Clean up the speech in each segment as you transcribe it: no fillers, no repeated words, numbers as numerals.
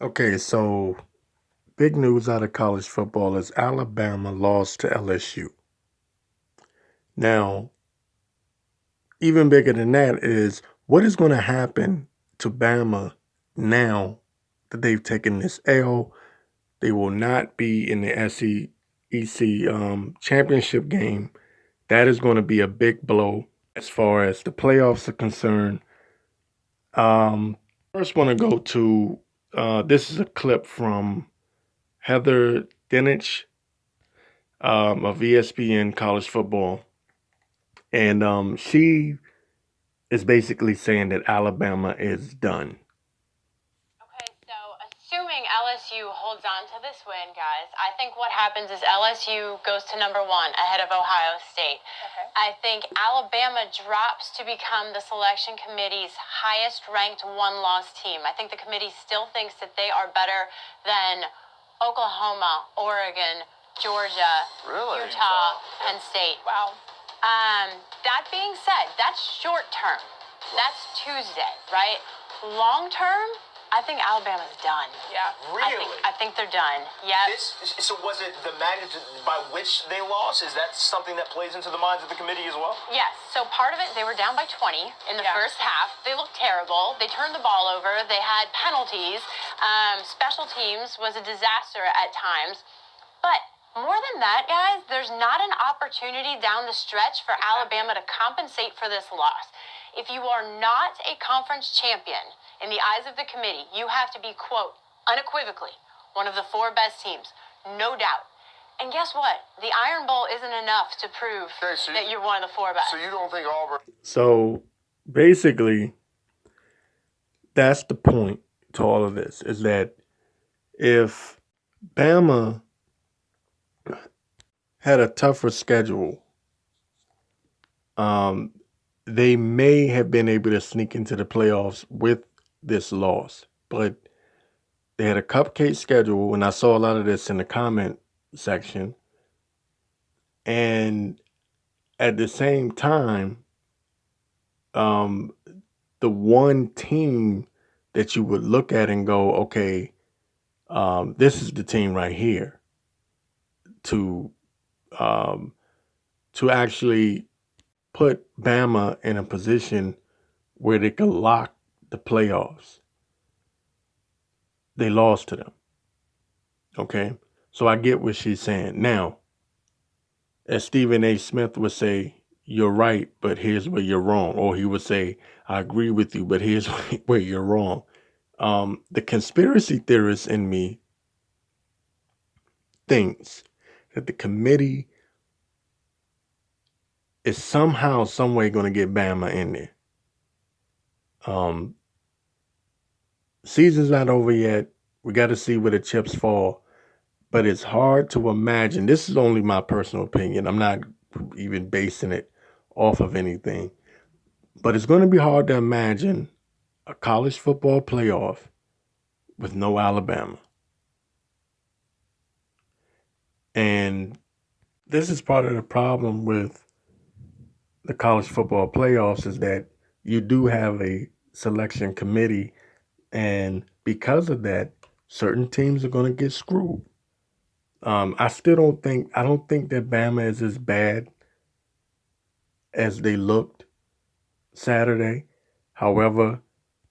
Okay, so big news out of college football is Alabama lost to LSU. Now, even bigger than that is what is going to happen to Bama now that they've taken this L. They will not be in the SEC championship game. That is going to be a big blow as far as the playoffs are concerned. Um, First, want to go to this is a clip from Heather Dinich of ESPN College Football, and she is basically saying that Alabama is done. Okay, so assuming LSU holds on to this win, guys, I think what happens is LSU goes to number 1 ahead of Ohio State. Okay. I think Alabama drops to become the selection committee's highest ranked one-loss team. I think the committee still thinks that they are better than Oklahoma, Oregon, Georgia, Really? Utah, Penn State. Wow. That being said, that's short term. That's Tuesday, right? Long term, I think Alabama's done. Yeah. Really? I think they're done. Yeah. So was it the magnitude by which they lost? Is that something that plays into the minds of the committee as well? Yes. So part of it, they were down by 20 in the first half. They looked terrible. They turned the ball over. They had penalties. Special teams was a disaster at times. But more than that, guys, there's not an opportunity down the stretch for Alabama to compensate for this loss. If you are not a conference champion in the eyes of the committee, you have to be, quote, unequivocally one of the 4 best teams, no doubt. And guess what? The Iron Bowl isn't enough to prove that you're one of the 4 best. So you don't think Auburn? So basically, that's the point to all of this is that if Bama had a tougher schedule, they may have been able to sneak into the playoffs with this loss. But they had a cupcake schedule, and I saw a lot of this in the comment section. And at the same time, the one team that you would look at and go, okay, this is the team right here to actually put Bama in a position where they could lock the playoffs. They lost to them. Okay? So I get what she's saying. Now, as Stephen A. Smith would say, you're right, but here's where you're wrong. Or he would say, I agree with you, but here's where you're wrong. The conspiracy theorist in me thinks that the committee is somehow, some way going to get Bama in there. Season's not over yet. We got to see where the chips fall. But it's hard to imagine. This is only my personal opinion. I'm not even basing it off of anything. But it's going to be hard to imagine a college football playoff with no Alabama. And this is part of the problem with the college football playoffs is that you do have a selection committee. And because of that, certain teams are going to get screwed. I don't think that Bama is as bad as they looked Saturday. However,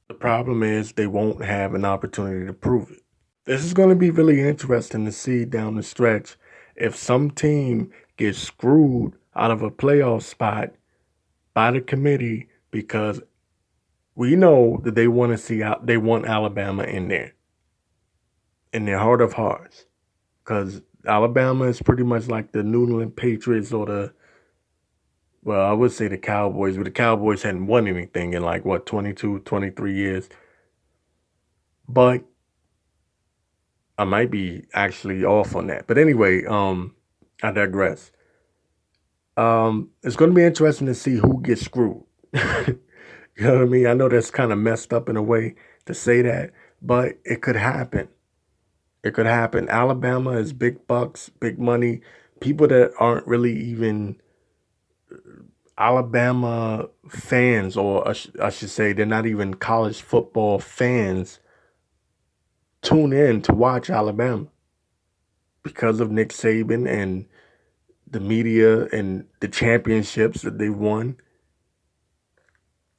the problem is they won't have an opportunity to prove it. This is going to be really interesting to see down the stretch if some team gets screwed out of a playoff spot by the committee because we know that they want Alabama in there, in their heart of hearts, because Alabama is pretty much like the New England Patriots or I would say the Cowboys, but the Cowboys hadn't won anything in 22, 23 years. But I might be actually off on that. But anyway, I digress. It's going to be interesting to see who gets screwed. You know what I mean? I know that's kind of messed up in a way to say that, but it could happen. It could happen. Alabama is big bucks, big money. People that aren't really even Alabama fans, or I should say they're not even college football fans, tune in to watch Alabama because of Nick Saban and the media and the championships that they've won.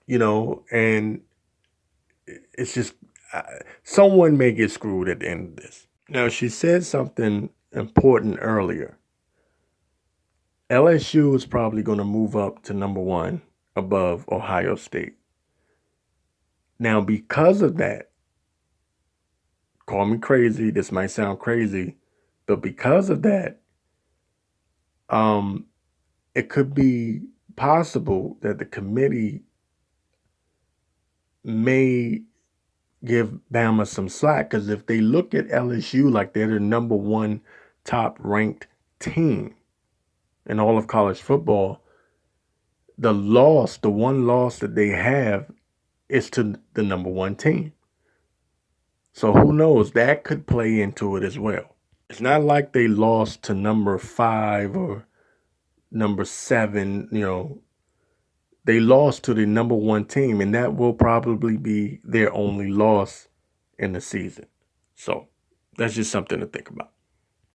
And it's just someone may get screwed at the end of this. Now, she said something important earlier. LSU is probably going to move up to number 1 above Ohio State. Now, because of that, call me crazy, this might sound crazy, but because of that, it could be possible that the committee may give Bama some slack, because if they look at LSU like they're the number 1 top ranked team in all of college football, the one loss that they have is to the number 1 team. So who knows? That could play into it as well. It's not like they lost to number 5 or number 7, They lost to the number 1 team, and that will probably be their only loss in the season. So that's just something to think about.